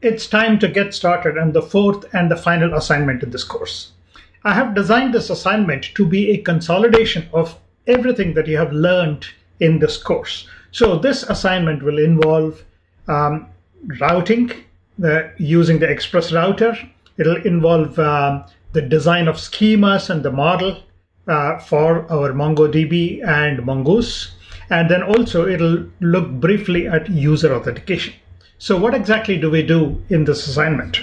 it's time to get started on the fourth and the final assignment in this course. I have designed this assignment to be a consolidation of everything that you have learned in this course. So this assignment will involve routing using the Express router. It'll involve the design of schemas and the model for our MongoDB and Mongoose. And then also it'll look briefly at user authentication. So what exactly do we do in this assignment?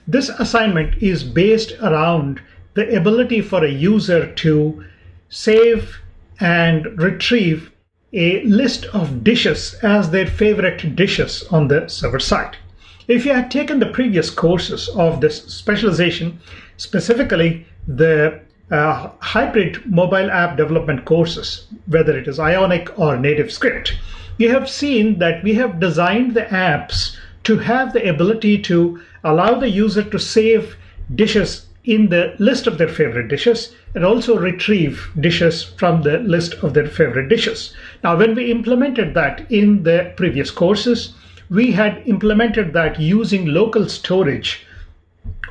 This assignment is based around the ability for a user to save and retrieve a list of dishes as their favorite dishes on the server side. If you had taken the previous courses of this specialization, specifically the hybrid mobile app development courses, whether it is Ionic or native script, you have seen that we have designed the apps to have the ability to allow the user to save dishes in the list of their favorite dishes and also retrieve dishes from the list of their favorite dishes. Now, when we implemented that in the previous courses, we had implemented that using local storage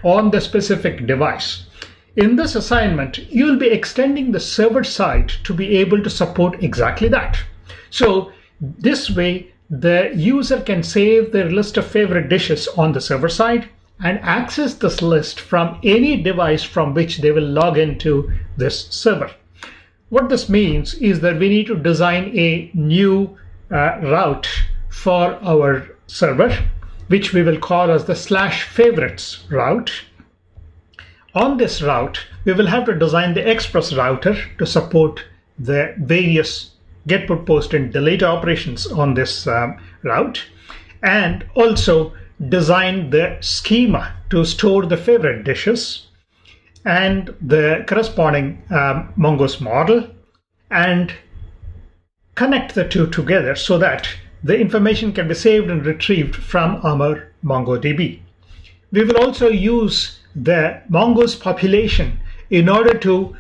on the specific device. In this assignment, you'll be extending the server side to be able to support exactly that. So this way, the user can save their list of favorite dishes on the server side and access this list from any device from which they will log into this server. What this means is that we need to design a new route for our server, which we will call as the /favorites route. On this route, we will have to design the Express router to support the various get, put, post, and delete operations on this route, and also design the schema to store the favorite dishes and the corresponding Mongoose model, and connect the two together so that the information can be saved and retrieved from our MongoDB. We will also use the Mongoose population in order to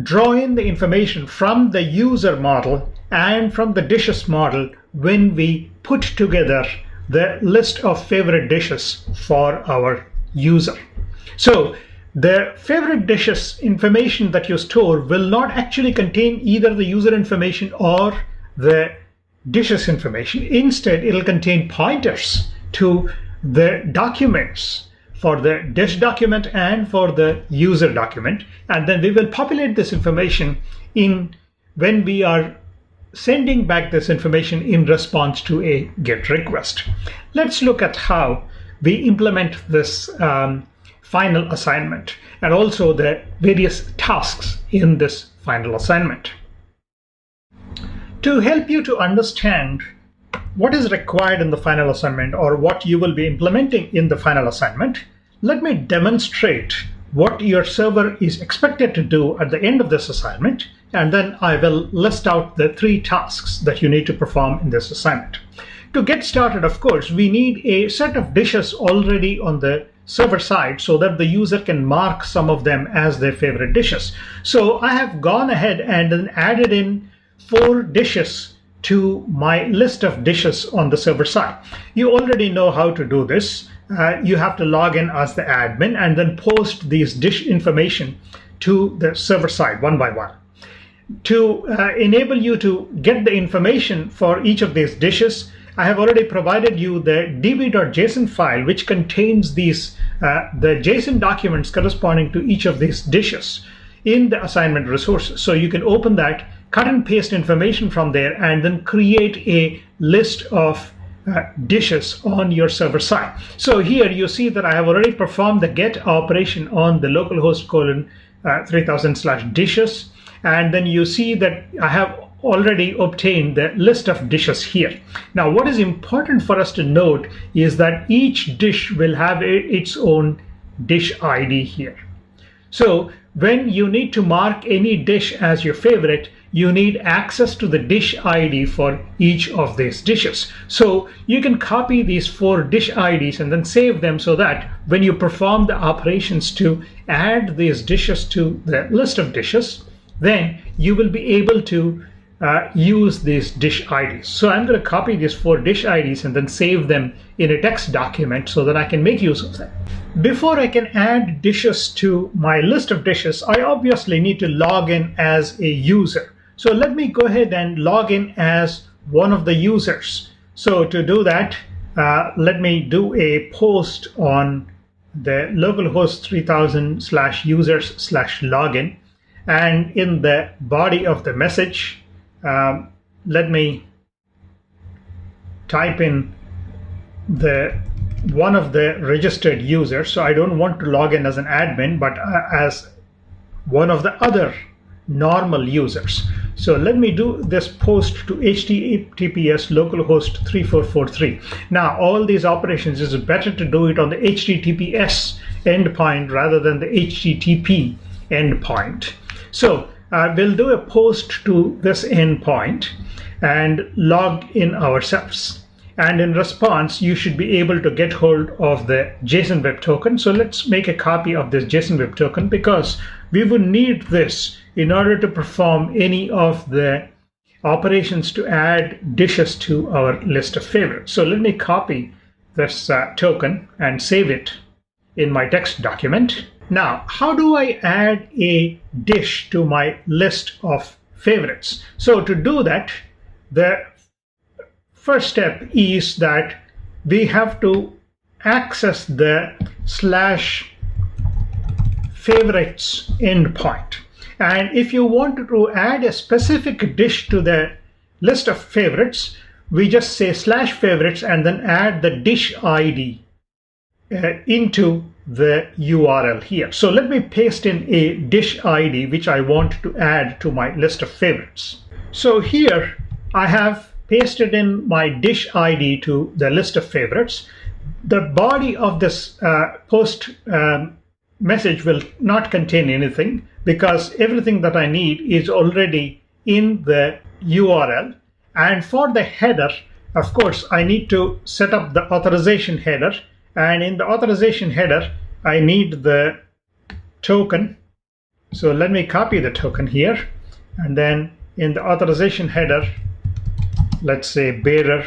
draw in the information from the user model and from the dishes model when we put together the list of favorite dishes for our user. So the favorite dishes information that you store will not actually contain either the user information or the dishes information. Instead, it'll contain pointers to the documents for the dish document and for the user document. And then we will populate this information in when we are sending back this information in response to a GET request. Let's look at how we implement this final assignment and also the various tasks in this final assignment. To help you to understand what is required in the final assignment or what you will be implementing in the final assignment, let me demonstrate what your server is expected to do at the end of this assignment, and then I will list out the 3 tasks that you need to perform in this assignment. To get started, of course, we need a set of dishes already on the server side so that the user can mark some of them as their favorite dishes. So I have gone ahead and then added in 4 dishes to my list of dishes on the server side. You already know how to do this. You have to log in as the admin and then post these dish information to the server side one by one. To enable you to get the information for each of these dishes, I have already provided you the db.json file which contains these the JSON documents corresponding to each of these dishes in the assignment resources. So you can open that, cut and paste information from there, and then create a list of dishes on your server side. So here you see that I have already performed the get operation on the localhost :3000/dishes, and then you see that I have already obtained the list of dishes here. Now, what is important for us to note is that each dish will have its own dish ID here. So when you need to mark any dish as your favorite, you need access to the dish ID for each of these dishes. So you can copy these 4 dish IDs and then save them so that when you perform the operations to add these dishes to the list of dishes, then you will be able to use these dish IDs. So I'm going to copy these 4 dish IDs and then save them in a text document so that I can make use of them. Before I can add dishes to my list of dishes, I obviously need to log in as a user. So let me go ahead and log in as one of the users. So to do that, let me do a post on the localhost 3000/users/login. And in the body of the message, let me type in one of the registered users. So I don't want to log in as an admin, but as one of the other normal users. So let me do this post to https localhost 3443. Now all these operations, is better to do it on the https endpoint rather than the http endpoint. So we'll do a post to this endpoint and log in ourselves. And in response, you should be able to get hold of the JSON Web Token. So let's make a copy of this JSON Web Token because we would need this in order to perform any of the operations to add dishes to our list of favorites. So let me copy this token and save it in my text document. Now, how do I add a dish to my list of favorites? So to do that, the first step is that we have to access the /favorites endpoint. And if you want to add a specific dish to the list of favorites, we just say /favorites and then add the dish ID into the URL here. So let me paste in a dish ID which I want to add to my list of favorites. So here I have pasted in my dish ID to the list of favorites. The body of this post message will not contain anything because everything that I need is already in the URL. And for the header, of course, I need to set up the authorization header. And in the authorization header, I need the token. So let me copy the token here. And then in the authorization header, let's say bearer,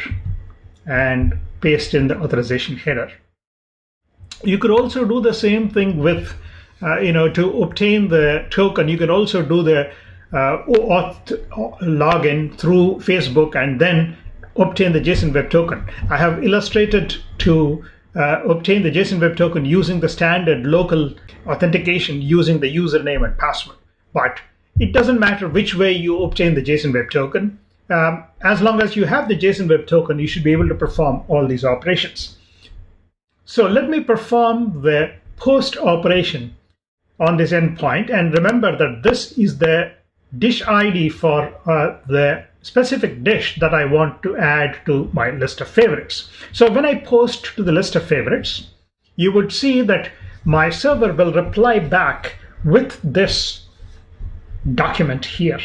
and paste in the authorization header. You could also do the same thing with, to obtain the token. You can also do the auth login through Facebook and then obtain the JSON Web Token. I have illustrated to obtain the JSON Web Token using the standard local authentication using the username and password. But it doesn't matter which way you obtain the JSON Web Token. As long as you have the JSON Web Token, you should be able to perform all these operations. So let me perform the post operation on this endpoint. And remember that this is the dish ID for the specific dish that I want to add to my list of favorites. So when I post to the list of favorites, you would see that my server will reply back with this document here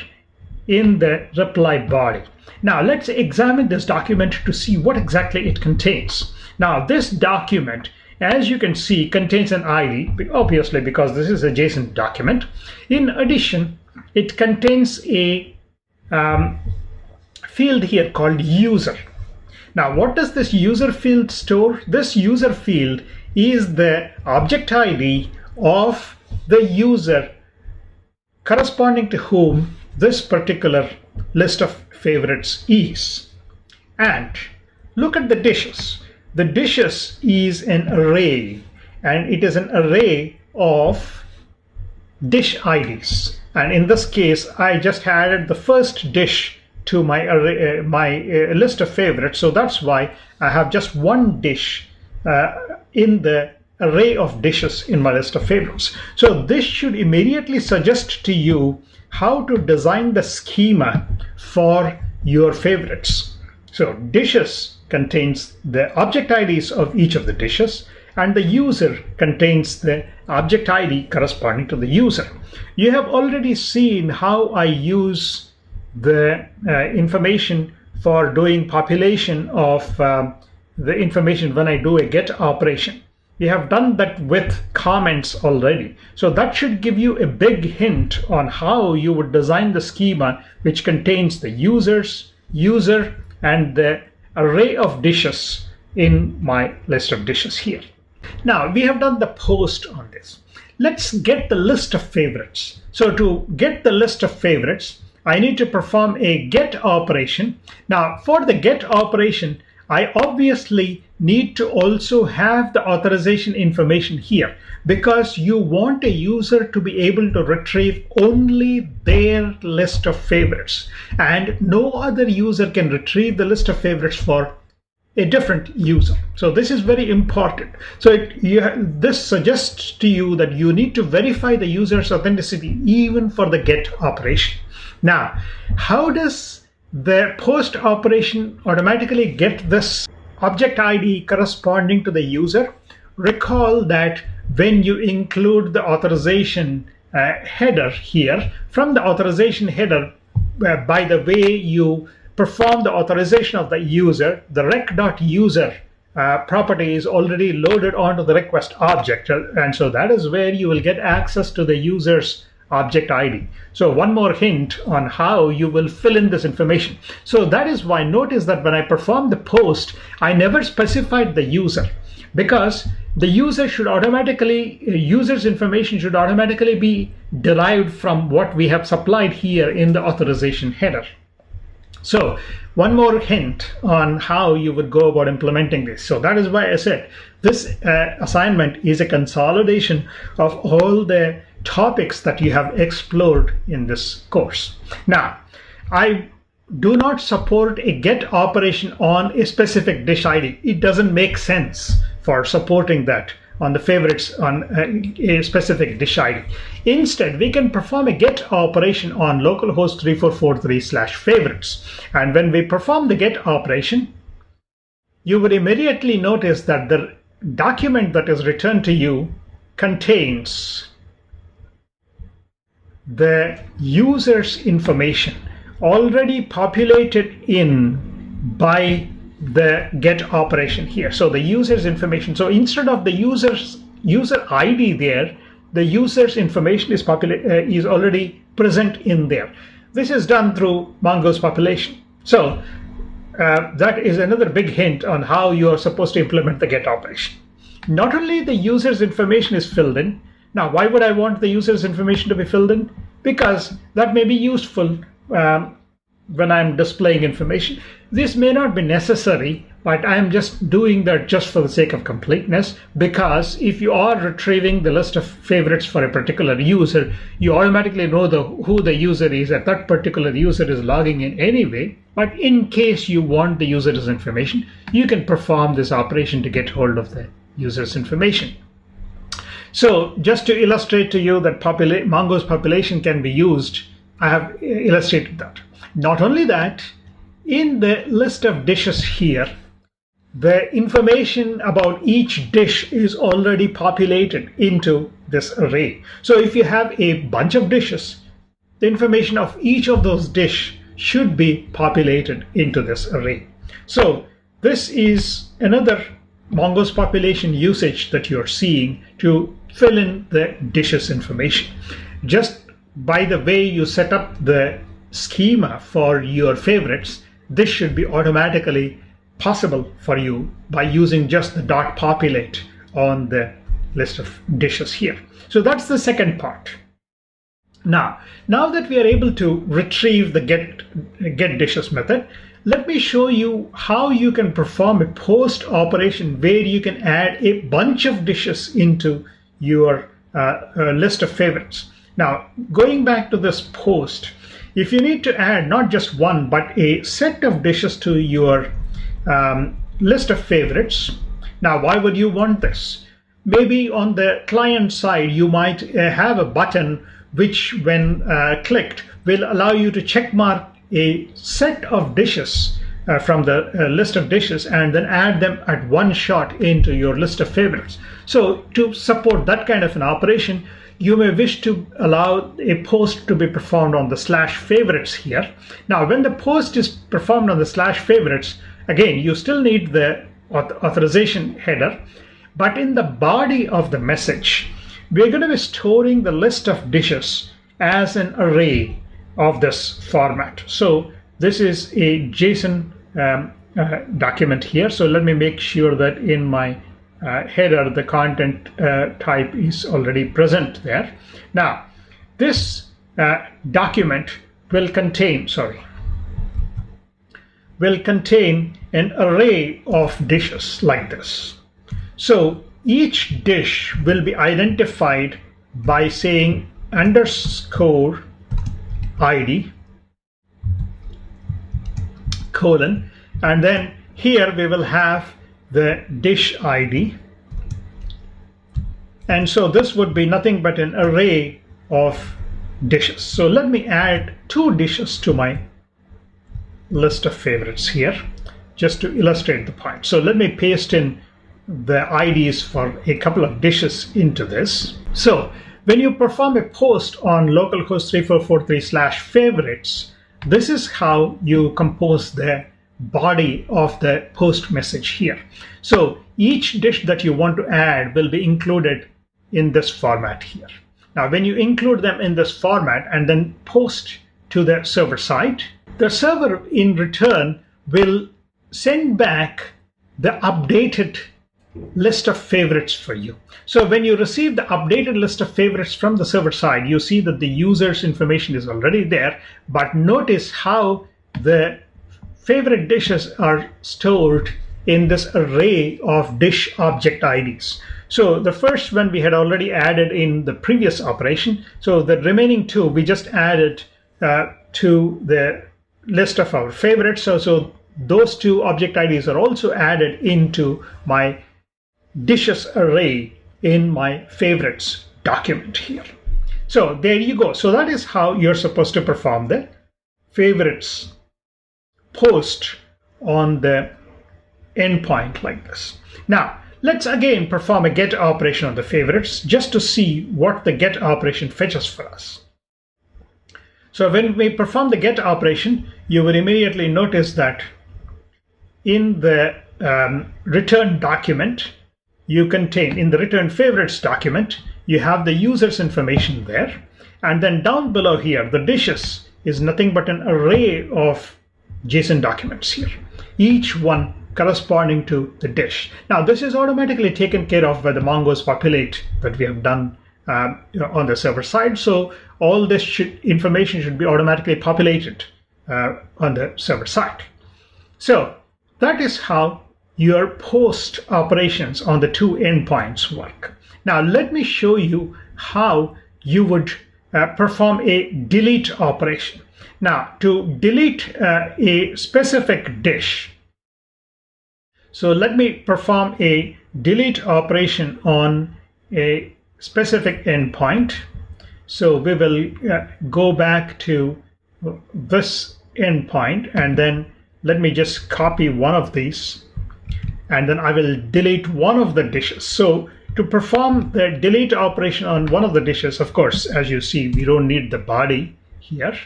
in the reply body. Now let's examine this document to see what exactly it contains. Now this document, as you can see, contains an ID, obviously because this is a JSON document. In addition, it contains a field here called user. Now what does this user field store? This user field is the object ID of the user corresponding to whom this particular list of favorites is. And look at the dishes. The dishes is an array, and it is an array of dish IDs. And in this case, I just added the first dish to my array, list of favorites. So that's why I have just one dish in the array of dishes in my list of favorites. So this should immediately suggest to you how to design the schema for your favorites. So dishes contains the object IDs of each of the dishes, and the user contains the object ID corresponding to the user. You have already seen how I use the information for doing population of the information when I do a get operation. we have done that with comments already. So that should give you a big hint on how you would design the schema which contains the user, and the array of dishes in my list of dishes here. Now we have done the post on this. Let's get the list of favorites. So to get the list of favorites, I need to perform a get operation. Now for the get operation, I obviously need to also have the authorization information here, because you want a user to be able to retrieve only their list of favorites, and no other user can retrieve the list of favorites for a different user. So this is very important. So this suggests to you that you need to verify the user's authenticity even for the get operation. Now, how does the post operation automatically get this object ID corresponding to the user? Recall that when you include the authorization header here, from the authorization header, by the way you perform the authorization of the user, the rec.user property is already loaded onto the request object, and so that is where you will get access to the user's object ID. So one more hint on how you will fill in this information. So that is why notice that when I perform the post, I never specified the user, because the user's information should automatically be derived from what we have supplied here in the authorization header. So one more hint on how you would go about implementing this. So that is why I said this assignment is a consolidation of all the topics that you have explored in this course. Now, I do not support a get operation on a specific dish ID. It doesn't make sense for supporting that on the favorites on a specific dish ID. Instead, we can perform a get operation on localhost 3443/favorites. And when we perform the get operation, you would immediately notice that the document that is returned to you contains the user's information already populated in by the get operation here. So the user's information. So instead of the user ID there, the user's information is already present in there. This is done through Mongo's population. So that is another big hint on how you are supposed to implement the get operation. Not only the user's information is filled in. Now, why would I want the user's information to be filled in? Because that may be useful when I'm displaying information. This may not be necessary, but I'm just doing that just for the sake of completeness, because if you are retrieving the list of favorites for a particular user, you automatically know who the user is, and that particular user is logging in anyway. But in case you want the user's information, you can perform this operation to get hold of the user's information. So just to illustrate to you that Mongo's population can be used, I have illustrated that. Not only that, in the list of dishes here, the information about each dish is already populated into this array. So if you have a bunch of dishes, the information of each of those dishes should be populated into this array. So this is another Mongo's population usage that you're seeing to fill in the dishes information. Just by the way you set up the schema for your favorites, this should be automatically possible for you by using just the .populate on the list of dishes here. So that's the second part. Now that we are able to retrieve the get dishes method, let me show you how you can perform a post operation where you can add a bunch of dishes into your list of favorites. Now, going back to this post, if you need to add not just one but a set of dishes to your list of favorites, now why would you want this? Maybe on the client side you might have a button which when clicked will allow you to check mark a set of dishes from the list of dishes and then add them at one shot into your list of favorites. So to support that kind of an operation, you may wish to allow a post to be performed on the /favorites here. Now, when the post is performed on the /favorites, again, you still need the authorization header, But in the body of the message, we're going to be storing the list of dishes as an array of this format. So this is a JSON document here. So let me make sure that in my header, the content type is already present there. Now, this document will contain, an array of dishes like this. So each dish will be identified by saying underscore ID colon, and then here we will have the dish ID, and so this would be nothing but an array of dishes. So let me add 2 dishes to my list of favorites here just to illustrate the point. So let me paste in the IDs for a couple of dishes into this. So when you perform a post on localhost 3443/favorites, this is how you compose the body of the post message here. So each dish that you want to add will be included in this format here. Now, when you include them in this format and then post to the server side, the server in return will send back the updated list of favorites for you. So when you receive the updated list of favorites from the server side, you see that the user's information is already there, but notice how the favorite dishes are stored in this array of dish object IDs. So the first one we had already added in the previous operation. So the remaining 2 we just added to the list of our favorites. So those 2 object IDs are also added into my dishes array in my favorites document here. So there you go. So that is how you're supposed to perform the favorites post on the endpoint like this. Now, let's again perform a get operation on the favorites just to see what the get operation fetches for us. So when we perform the get operation, you will immediately notice that in the return document, you contain, in the return favorites document, you have the user's information there. And then down below here, the dishes is nothing but an array of JSON documents here, each one corresponding to the dish. Now, this is automatically taken care of by the Mongo's populate that we have done on the server side. So all this information should be automatically populated on the server side. So that is how your post operations on the 2 endpoints work. Now, let me show you how you would perform a delete operation. Now, to delete a specific dish, so let me perform a delete operation on a specific endpoint. So we will go back to this endpoint, and then let me just copy one of these, and then I will delete one of the dishes. So to perform the delete operation on one of the dishes, of course, as you see, we don't need the body here,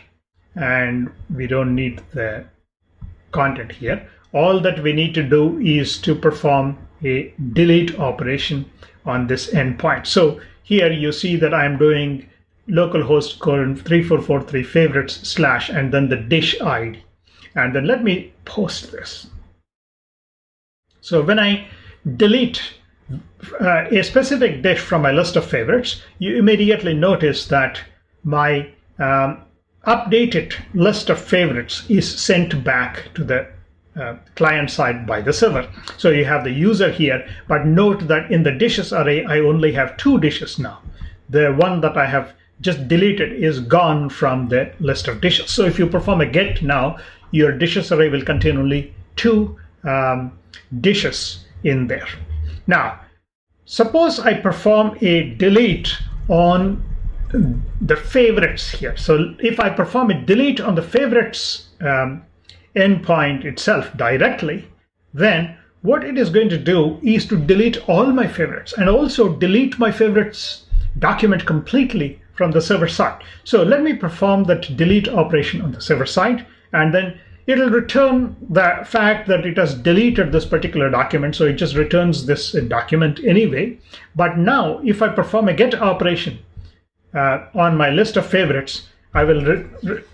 and we don't need the content here. All that we need to do is to perform a delete operation on this endpoint. So here you see that I'm doing localhost 3443 favorites / and then the dish ID. And then let me post this. So when I delete a specific dish from my list of favorites, you immediately notice that my updated list of favorites is sent back to the client side by the server. So you have the user here, but note that in the dishes array, I only have 2 dishes now. The one that I have just deleted is gone from the list of dishes. So if you perform a get now, your dishes array will contain only 2 dishes in there. Now, suppose I perform a delete on the favorites here. So if I perform a delete on the favorites endpoint itself directly, then what it is going to do is to delete all my favorites and also delete my favorites document completely from the server side. So let me perform that delete operation on the server side, and then it'll return the fact that it has deleted this particular document. So it just returns this document anyway. But now if I perform a get operation on my list of favorites, I will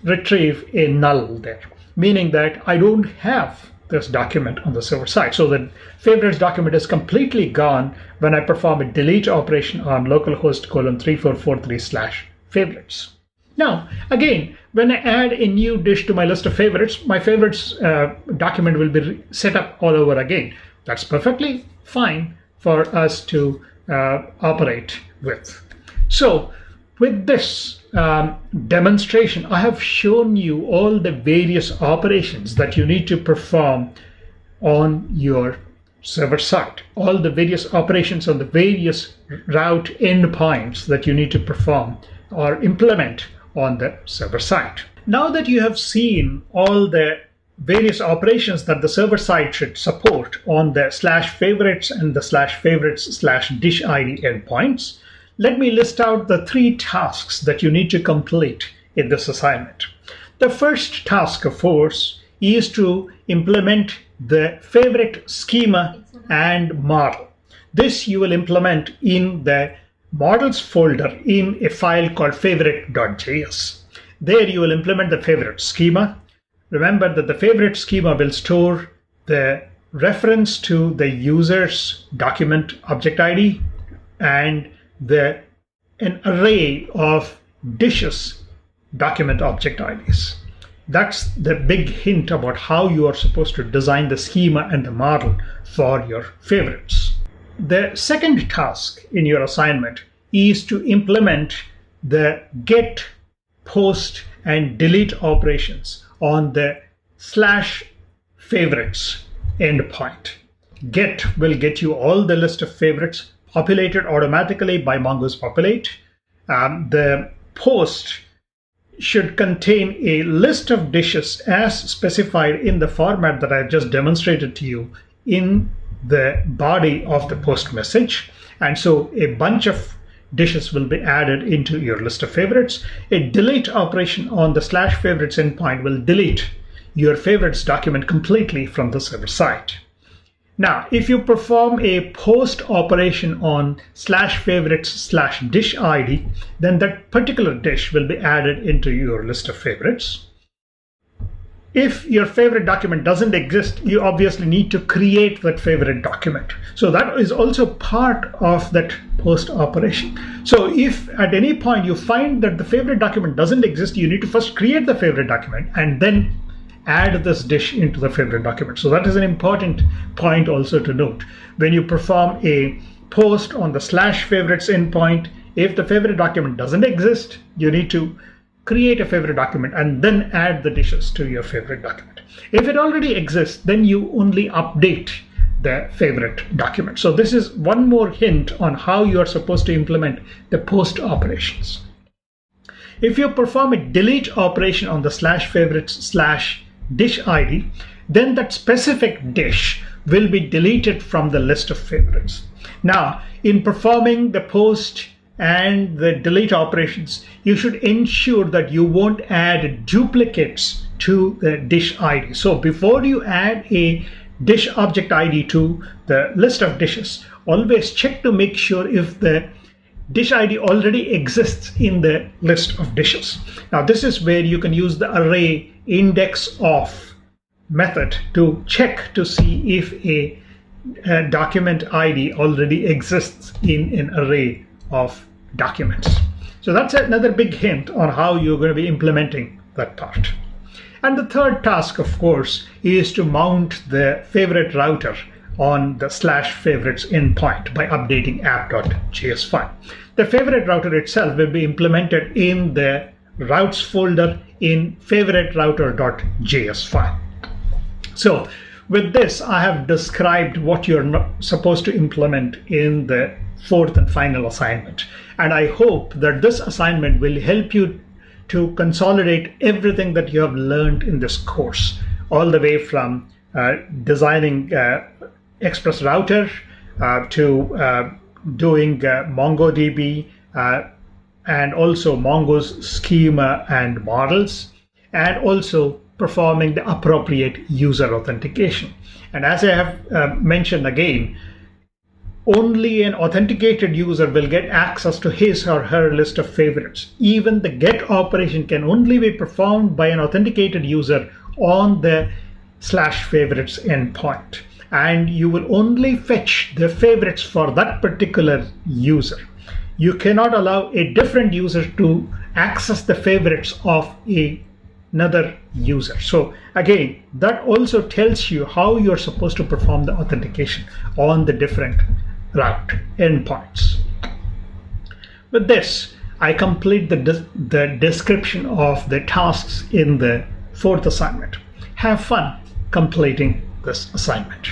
retrieve a null there, meaning that I don't have this document on the server side. So the favorites document is completely gone when I perform a delete operation on localhost :3443/favorites. Now, again, when I add a new dish to my list of favorites, my favorites document will be set up all over again. That's perfectly fine for us to operate with. So with this demonstration, I have shown you all the various operations that you need to perform on your server side, all the various operations on the various route endpoints that you need to perform or implement on the server side. Now that you have seen all the various operations that the server side should support on the /favorites and the /favorites/dish ID endpoints, let me list out the 3 tasks that you need to complete in this assignment. The first task, of course, is to implement the favorite schema and model. This you will implement in the models folder in a file called favorite.js. There you will implement the favorite schema. Remember that the favorite schema will store the reference to the user's document object ID and an array of dishes document object IDs. That's the big hint about how you are supposed to design the schema and the model for your favorites. The second task in your assignment is to implement the get, post, and delete operations on the /favorites endpoint. Get will get you all the list of favorites populated automatically by Mongoose Populate. The post should contain a list of dishes as specified in the format that I just demonstrated to you in the body of the post message. And so a bunch of dishes will be added into your list of favorites. A delete operation on the /favorites endpoint will delete your favorites document completely from the server side. Now, if you perform a post operation on /favorites/dish ID, then that particular dish will be added into your list of favorites. If your favorite document doesn't exist, you obviously need to create that favorite document. So that is also part of that post operation. So if at any point you find that the favorite document doesn't exist, you need to first create the favorite document and then add this dish into the favorite document. So that is an important point also to note. When you perform a post on the /favorites endpoint, if the favorite document doesn't exist, you need to create a favorite document and then add the dishes to your favorite document. If it already exists, then you only update the favorite document. So this is one more hint on how you are supposed to implement the post operations. If you perform a delete operation on the /favorites/dish ID, then that specific dish will be deleted from the list of favorites. Now, in performing the post and the delete operations, you should ensure that you won't add duplicates to the dish ID. So before you add a dish object ID to the list of dishes, always check to make sure if the dish ID already exists in the list of dishes. Now this is where you can use the array index of method to check to see if a document ID already exists in an array of documents. So that's another big hint on how you're going to be implementing that part. And the third task, of course, is to mount the favorite router on the /favorites endpoint by updating app.js file. The favorite router itself will be implemented in the routes folder in favorite router.js file. So with this, I have described what you're supposed to implement in the fourth and final assignment. And I hope that this assignment will help you to consolidate everything that you have learned in this course, all the way from designing Express Router to doing MongoDB and also Mongo's schema and models, and also performing the appropriate user authentication. And as I have mentioned again, only an authenticated user will get access to his or her list of favorites. Even the get operation can only be performed by an authenticated user on the /favorites endpoint. And you will only fetch the favorites for that particular user. You cannot allow a different user to access the favorites of another user. So again, that also tells you how you're supposed to perform the authentication on the different route endpoints. With this, I complete the description of the tasks in the fourth assignment. Have fun completing this assignment.